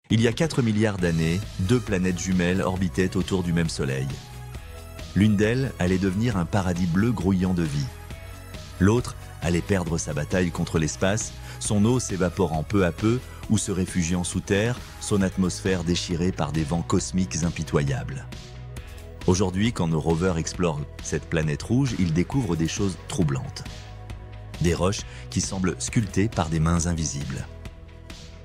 Il y a 4 milliards d'années, deux planètes jumelles orbitaient autour du même Soleil. L'une d'elles allait devenir un paradis bleu grouillant de vie. L'autre allait perdre sa bataille contre l'espace, son eau s'évaporant peu à peu ou se réfugiant sous terre, son atmosphère déchirée par des vents cosmiques impitoyables. Aujourd'hui, quand nos rovers explorent cette planète rouge, ils découvrent des choses troublantes. Des roches qui semblent sculptées par des mains invisibles.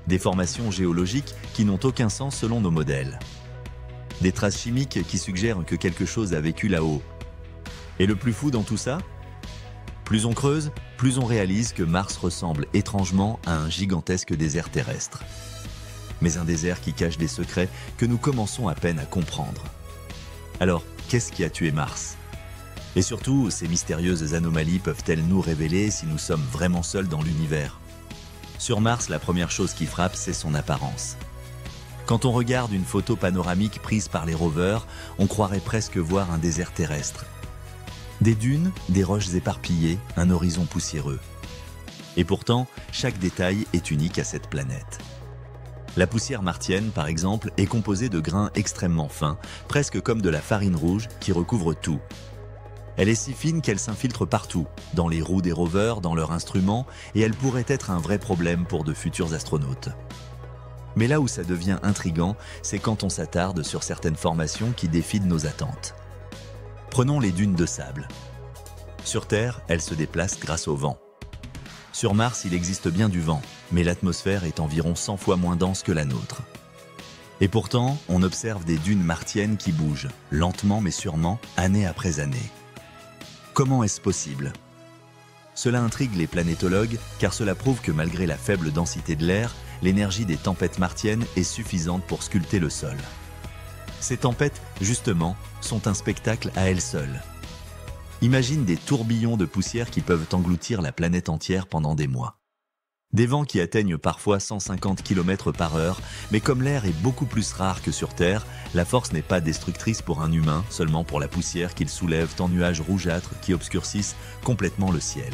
Des formations géologiques qui n'ont aucun sens selon nos modèles. Des traces chimiques qui suggèrent que quelque chose a vécu là-haut. Et le plus fou dans tout ça ? Plus on creuse, plus on réalise que Mars ressemble étrangement à un gigantesque désert terrestre. Mais un désert qui cache des secrets que nous commençons à peine à comprendre. Alors, qu'est-ce qui a tué Mars ? Et surtout, ces mystérieuses anomalies peuvent-elles nous révéler si nous sommes vraiment seuls dans l'univers ? Sur Mars, la première chose qui frappe, c'est son apparence. Quand on regarde une photo panoramique prise par les rovers, on croirait presque voir un désert terrestre. Des dunes, des roches éparpillées, un horizon poussiéreux. Et pourtant, chaque détail est unique à cette planète. La poussière martienne, par exemple, est composée de grains extrêmement fins, presque comme de la farine rouge qui recouvre tout. Elle est si fine qu'elle s'infiltre partout, dans les roues des rovers, dans leurs instruments, et elle pourrait être un vrai problème pour de futurs astronautes. Mais là où ça devient intriguant, c'est quand on s'attarde sur certaines formations qui défient nos attentes. Prenons les dunes de sable. Sur Terre, elles se déplacent grâce au vent. Sur Mars, il existe bien du vent, mais l'atmosphère est environ 100 fois moins dense que la nôtre. Et pourtant, on observe des dunes martiennes qui bougent, lentement mais sûrement, année après année. Comment est-ce possible ? Cela intrigue les planétologues car cela prouve que malgré la faible densité de l'air, l'énergie des tempêtes martiennes est suffisante pour sculpter le sol. Ces tempêtes, justement, sont un spectacle à elles seules. Imagine des tourbillons de poussière qui peuvent engloutir la planète entière pendant des mois. Des vents qui atteignent parfois 150 km/h, mais comme l'air est beaucoup plus rare que sur Terre, la force n'est pas destructrice pour un humain, seulement pour la poussière qu'ils soulèvent en nuages rougeâtres qui obscurcissent complètement le ciel.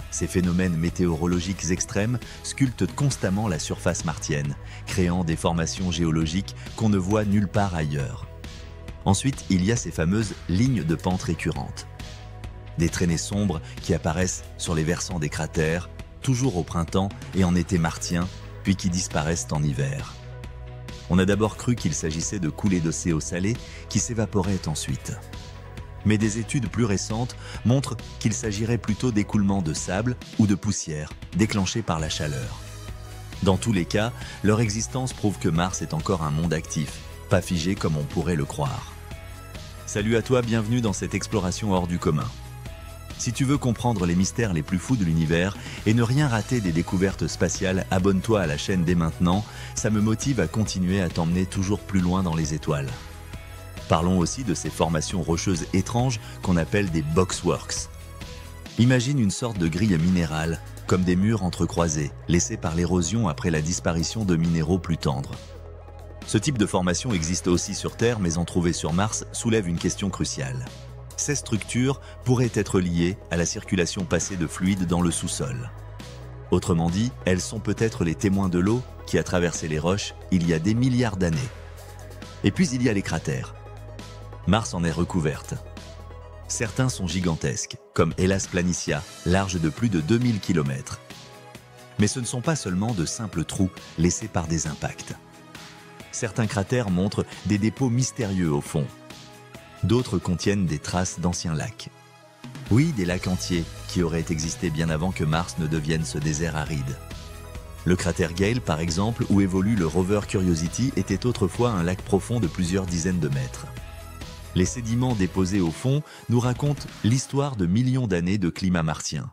Ces phénomènes météorologiques extrêmes sculptent constamment la surface martienne, créant des formations géologiques qu'on ne voit nulle part ailleurs. Ensuite, il y a ces fameuses lignes de pente récurrentes. Des traînées sombres qui apparaissent sur les versants des cratères, toujours au printemps et en été martien, puis qui disparaissent en hiver. On a d'abord cru qu'il s'agissait de coulées d'océans salés qui s'évaporaient ensuite. Mais des études plus récentes montrent qu'il s'agirait plutôt d'écoulements de sable ou de poussière déclenchés par la chaleur. Dans tous les cas, leur existence prouve que Mars est encore un monde actif, pas figé comme on pourrait le croire. Salut à toi, bienvenue dans cette exploration hors du commun. Si tu veux comprendre les mystères les plus fous de l'univers et ne rien rater des découvertes spatiales, abonne-toi à la chaîne dès maintenant, ça me motive à continuer à t'emmener toujours plus loin dans les étoiles. Parlons aussi de ces formations rocheuses étranges qu'on appelle des boxworks. Imagine une sorte de grille minérale, comme des murs entrecroisés, laissés par l'érosion après la disparition de minéraux plus tendres. Ce type de formation existe aussi sur Terre, mais en trouver sur Mars soulève une question cruciale. Ces structures pourraient être liées à la circulation passée de fluides dans le sous-sol. Autrement dit, elles sont peut-être les témoins de l'eau qui a traversé les roches il y a des milliards d'années. Et puis il y a les cratères. Mars en est recouverte. Certains sont gigantesques, comme Hellas Planitia, large de plus de 2000 km. Mais ce ne sont pas seulement de simples trous laissés par des impacts. Certains cratères montrent des dépôts mystérieux au fond. D'autres contiennent des traces d'anciens lacs. Oui, des lacs entiers qui auraient existé bien avant que Mars ne devienne ce désert aride. Le cratère Gale, par exemple, où évolue le rover Curiosity, était autrefois un lac profond de plusieurs dizaines de mètres. Les sédiments déposés au fond nous racontent l'histoire de millions d'années de climat martien.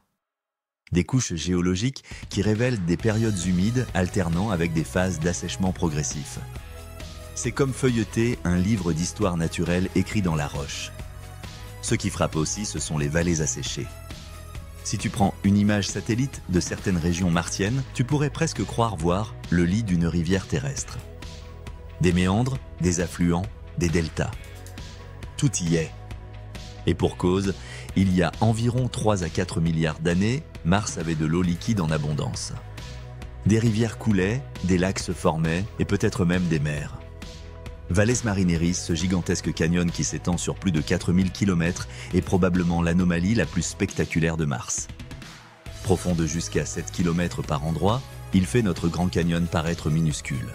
Des couches géologiques qui révèlent des périodes humides alternant avec des phases d'assèchement progressif. C'est comme feuilleter un livre d'histoire naturelle écrit dans la roche. Ce qui frappe aussi, ce sont les vallées asséchées. Si tu prends une image satellite de certaines régions martiennes, tu pourrais presque croire voir le lit d'une rivière terrestre. Des méandres, des affluents, des deltas. Tout y est. Et pour cause, il y a environ 3 à 4 milliards d'années, Mars avait de l'eau liquide en abondance. Des rivières coulaient, des lacs se formaient et peut-être même des mers. Valles Marineris, ce gigantesque canyon qui s'étend sur plus de 4000 km, est probablement l'anomalie la plus spectaculaire de Mars. Profond de jusqu'à 7 km par endroit, il fait notre Grand Canyon paraître minuscule.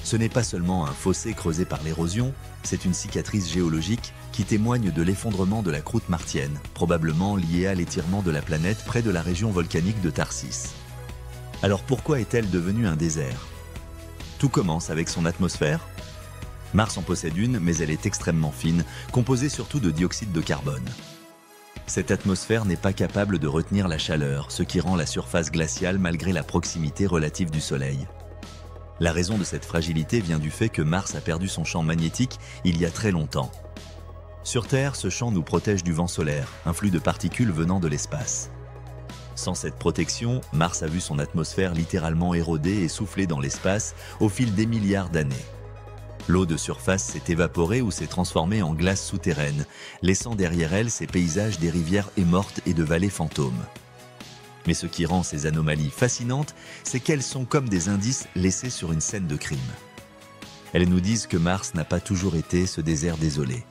Ce n'est pas seulement un fossé creusé par l'érosion, c'est une cicatrice géologique qui témoigne de l'effondrement de la croûte martienne, probablement liée à l'étirement de la planète près de la région volcanique de Tharsis. Alors pourquoi est-elle devenue un désert? Tout commence avec son atmosphère. Mars en possède une, mais elle est extrêmement fine, composée surtout de dioxyde de carbone. Cette atmosphère n'est pas capable de retenir la chaleur, ce qui rend la surface glaciale malgré la proximité relative du Soleil. La raison de cette fragilité vient du fait que Mars a perdu son champ magnétique il y a très longtemps. Sur Terre, ce champ nous protège du vent solaire, un flux de particules venant de l'espace. Sans cette protection, Mars a vu son atmosphère littéralement érodée et souffler dans l'espace au fil des milliards d'années. L'eau de surface s'est évaporée ou s'est transformée en glace souterraine, laissant derrière elle ces paysages des rivières émortes et de vallées fantômes. Mais ce qui rend ces anomalies fascinantes, c'est qu'elles sont comme des indices laissés sur une scène de crime. Elles nous disent que Mars n'a pas toujours été ce désert désolé,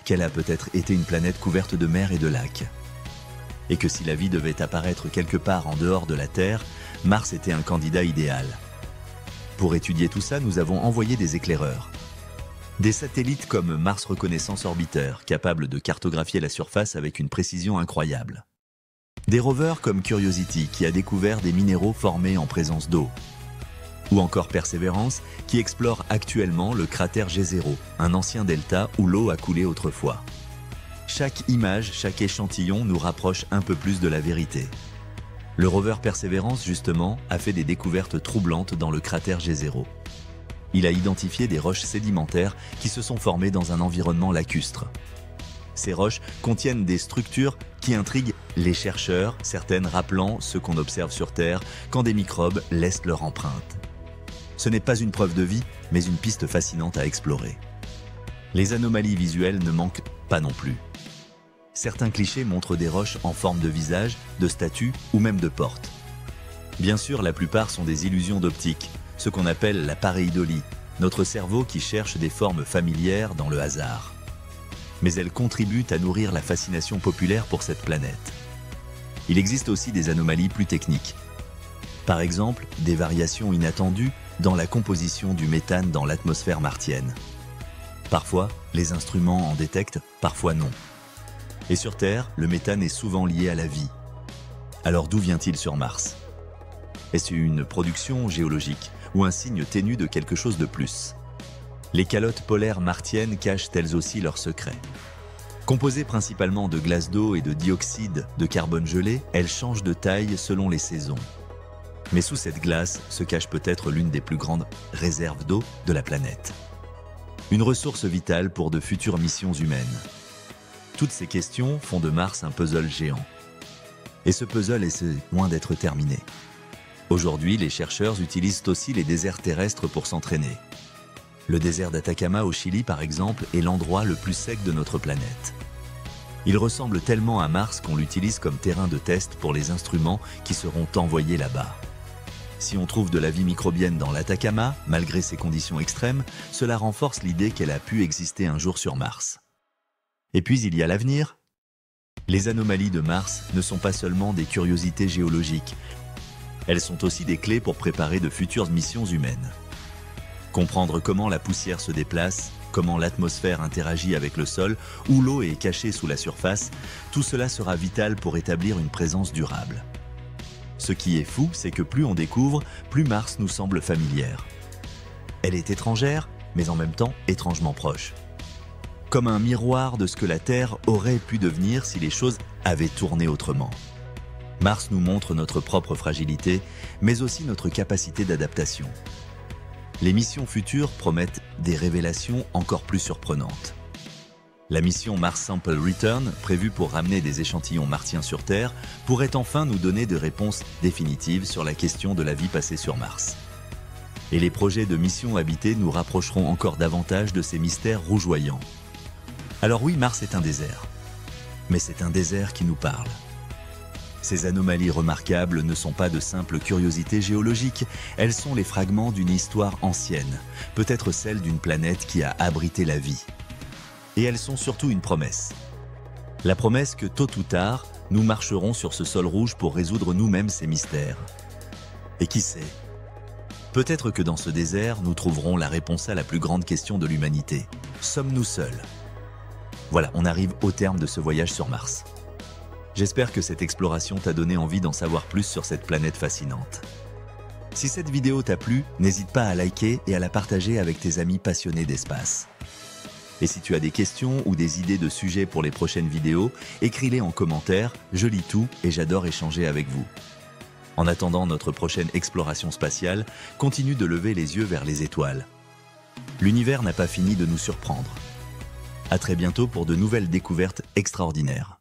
qu'elle a peut-être été une planète couverte de mers et de lacs, et que si la vie devait apparaître quelque part en dehors de la Terre, Mars était un candidat idéal. Pour étudier tout ça, nous avons envoyé des éclaireurs. Des satellites comme Mars Reconnaissance Orbiter, capables de cartographier la surface avec une précision incroyable. Des rovers comme Curiosity, qui a découvert des minéraux formés en présence d'eau. Ou encore Perseverance, qui explore actuellement le cratère G0, un ancien delta où l'eau a coulé autrefois. Chaque image, chaque échantillon nous rapproche un peu plus de la vérité. Le rover Perseverance, justement, a fait des découvertes troublantes dans le cratère G0. Il a identifié des roches sédimentaires qui se sont formées dans un environnement lacustre. Ces roches contiennent des structures qui intriguent les chercheurs, certaines rappelant ce qu'on observe sur Terre quand des microbes laissent leur empreinte. Ce n'est pas une preuve de vie, mais une piste fascinante à explorer. Les anomalies visuelles ne manquent pas non plus. Certains clichés montrent des roches en forme de visage, de statue ou même de porte. Bien sûr, la plupart sont des illusions d'optique, ce qu'on appelle la pareidolie, notre cerveau qui cherche des formes familières dans le hasard. Mais elles contribuent à nourrir la fascination populaire pour cette planète. Il existe aussi des anomalies plus techniques. Par exemple, des variations inattendues dans la composition du méthane dans l'atmosphère martienne. Parfois, les instruments en détectent, parfois non. Et sur Terre, le méthane est souvent lié à la vie. Alors d'où vient-il sur Mars? Est-ce une production géologique ou un signe ténu de quelque chose de plus? Les calottes polaires martiennes cachent elles aussi leurs secrets. Composées principalement de glace d'eau et de dioxyde de carbone gelé, elles changent de taille selon les saisons. Mais sous cette glace se cache peut-être l'une des plus grandes réserves d'eau de la planète. Une ressource vitale pour de futures missions humaines. Toutes ces questions font de Mars un puzzle géant. Et ce puzzle est loin d'être terminé. Aujourd'hui, les chercheurs utilisent aussi les déserts terrestres pour s'entraîner. Le désert d'Atacama au Chili, par exemple, est l'endroit le plus sec de notre planète. Il ressemble tellement à Mars qu'on l'utilise comme terrain de test pour les instruments qui seront envoyés là-bas. Si on trouve de la vie microbienne dans l'Atacama, malgré ces conditions extrêmes, cela renforce l'idée qu'elle a pu exister un jour sur Mars. Et puis il y a l'avenir. Les anomalies de Mars ne sont pas seulement des curiosités géologiques, elles sont aussi des clés pour préparer de futures missions humaines. Comprendre comment la poussière se déplace, comment l'atmosphère interagit avec le sol, où l'eau est cachée sous la surface, tout cela sera vital pour établir une présence durable. Ce qui est fou, c'est que plus on découvre, plus Mars nous semble familière. Elle est étrangère, mais en même temps étrangement proche. Comme un miroir de ce que la Terre aurait pu devenir si les choses avaient tourné autrement. Mars nous montre notre propre fragilité, mais aussi notre capacité d'adaptation. Les missions futures promettent des révélations encore plus surprenantes. La mission Mars Sample Return, prévue pour ramener des échantillons martiens sur Terre, pourrait enfin nous donner des réponses définitives sur la question de la vie passée sur Mars. Et les projets de missions habitées nous rapprocheront encore davantage de ces mystères rougeoyants. Alors oui, Mars est un désert. Mais c'est un désert qui nous parle. Ces anomalies remarquables ne sont pas de simples curiosités géologiques, elles sont les fragments d'une histoire ancienne, peut-être celle d'une planète qui a abrité la vie. Et elles sont surtout une promesse. La promesse que tôt ou tard, nous marcherons sur ce sol rouge pour résoudre nous-mêmes ces mystères. Et qui sait ? Peut-être que dans ce désert, nous trouverons la réponse à la plus grande question de l'humanité. Sommes-nous seuls ? Voilà, on arrive au terme de ce voyage sur Mars. J'espère que cette exploration t'a donné envie d'en savoir plus sur cette planète fascinante. Si cette vidéo t'a plu, n'hésite pas à liker et à la partager avec tes amis passionnés d'espace. Et si tu as des questions ou des idées de sujets pour les prochaines vidéos, écris-les en commentaire, je lis tout et j'adore échanger avec vous. En attendant notre prochaine exploration spatiale, continue de lever les yeux vers les étoiles. L'univers n'a pas fini de nous surprendre. À très bientôt pour de nouvelles découvertes extraordinaires.